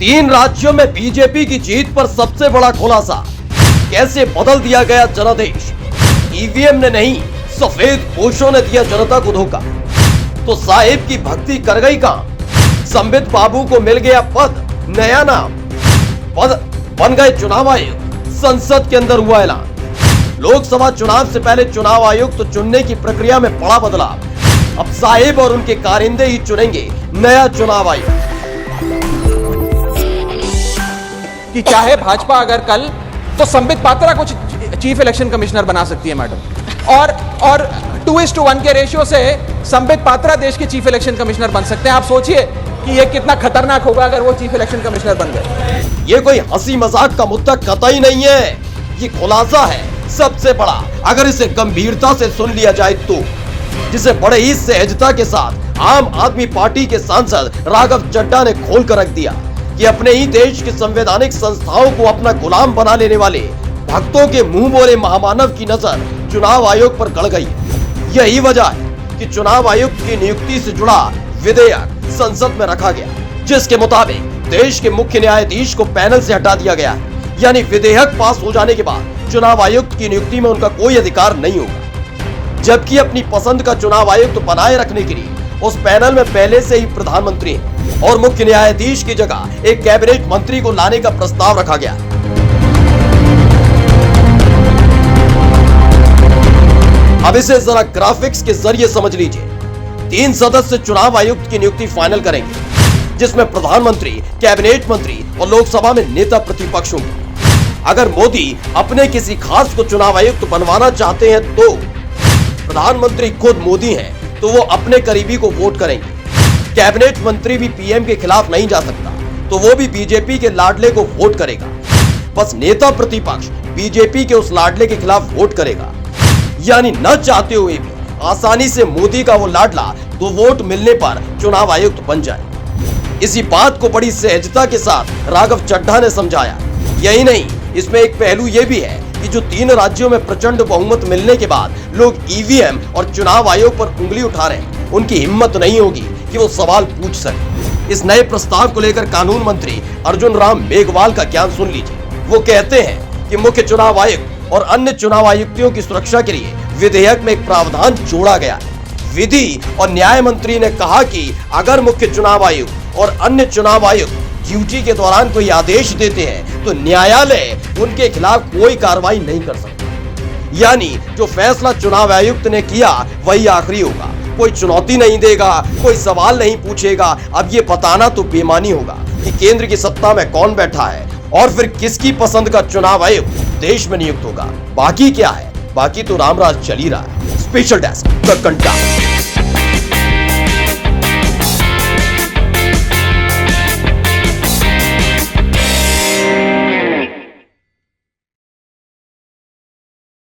3 राज्यों में बीजेपी की जीत पर सबसे बड़ा खुलासा, कैसे बदल दिया गया जनादेश। ईवीएम ने नहीं, सफेद पोशों ने दिया जनता को धोखा। तो साहिब की भक्ति कर गई काम, संबित बाबू को मिल गया पद, नया नाम, पद बन गए चुनाव आयुक्त। संसद के अंदर हुआ ऐलान, लोकसभा चुनाव से पहले चुनाव आयुक्त तो चुनने की प्रक्रिया में बड़ा बदलाव। अब साहिब और उनके कारिंदे ही चुनेंगे नया चुनाव आयुक्त। कि चाहे भाजपा अगर कल तो संबित पात्रा को चीफ इलेक्शन कमिश्नर बना सकती है मैडम, और 2:1 के रेशियो से संबित पात्रा देश के चीफ इलेक्शन कमिश्नर बन सकते हैं। आप सोचिए कि ये कितना खतरनाक होगा अगर वो चीफ इलेक्शन कमिश्नर बन गए। ये कोई हंसी मजाक का मुद्दा कतई नहीं है, ये खुलासा है सबसे बड़ा, अगर इसे गंभीरता से सुन लिया जाए तो, जिसे बड़े ही सहजता के साथ आम आदमी पार्टी के सांसद राघव चड्ढा ने खोल कर रख दिया कि अपने ही देश की संवैधानिक संस्थाओं को अपना गुलाम बना लेने वाले भक्तों के मुंह बोले महामानव की नजर चुनाव आयोग पर गड़ गई। यही वजह है कि चुनाव आयुक्त की नियुक्ति से जुड़ा विधेयक संसद में रखा गया, जिसके मुताबिक देश के मुख्य न्यायाधीश को पैनल से हटा दिया गया है। यानी विधेयक पास हो जाने के बाद चुनाव आयुक्त की नियुक्ति में उनका कोई अधिकार नहीं होगा, जबकि अपनी पसंद का चुनाव आयुक्त बनाए रखने के लिए उस पैनल में पहले से ही प्रधानमंत्री हैं और मुख्य न्यायाधीश की जगह एक कैबिनेट मंत्री को लाने का प्रस्ताव रखा गया। अब इसे जरा ग्राफिक्स के जरिए समझ लीजिए। 3 सदस्य चुनाव आयुक्त की नियुक्ति फाइनल करेंगे, जिसमें प्रधानमंत्री, कैबिनेट मंत्री और लोकसभा में नेता प्रतिपक्ष होंगे। अगर मोदी अपने किसी खास को चुनाव आयुक्त बनवाना चाहते हैं तो प्रधानमंत्री खुद मोदी हैं, तो वो अपने करीबी को वोट करेंगे। कैबिनेट मंत्री भी पीएम के खिलाफ नहीं जा सकता, तो वो भी बीजेपी के लाडले को वोट करेगा। बस नेता प्रतिपक्ष बीजेपी के उस लाडले के खिलाफ वोट करेगा। यानी न चाहते हुए भी आसानी से मोदी का वो लाडला 2 वोट मिलने पर चुनाव आयुक्त बन जाए। इसी बात को बड़ी सहजता के साथ राघव चड्ढा ने समझाया। यही नहीं, इसमें एक पहलू यह भी है कि जो 3 राज्यों में प्रचंड बहुमत मिलने के बाद लोग ईवीएम और चुनाव आयोग पर उंगली उठा रहे हैं, उनकी हिम्मत नहीं होगी कि वो सवाल पूछ सके। इस नए प्रस्ताव को लेकर कानून मंत्री अर्जुन राम मेघवाल का ज्ञान सुन लीजिए। वो कहते हैं कि मुख्य चुनाव आयुक्त और अन्य चुनाव आयुक्तों की सुरक्षा के लिए विधेयक में एक प्रावधान जोड़ा गया है। विधि और न्याय मंत्री ने कहा कि अगर मुख्य चुनाव आयुक्त और अन्य चुनाव आयुक्त ड्यूटी के दौरान कोई आदेश देते हैं तो न्यायालय उनके खिलाफ कोई कार्रवाई नहीं कर सकता। यानी जो फैसला चुनाव आयुक्त ने किया वही आखिरी होगा, कोई चुनौती नहीं देगा, कोई सवाल नहीं पूछेगा। अब ये बताना तो बेईमानी होगा कि केंद्र की सत्ता में कौन बैठा है और फिर किसकी पसंद का चुनाव आयुक्त देश में नियुक्त होगा। बाकी क्या है, बाकी तो रामराज चल ही रहा है। Special desk the content.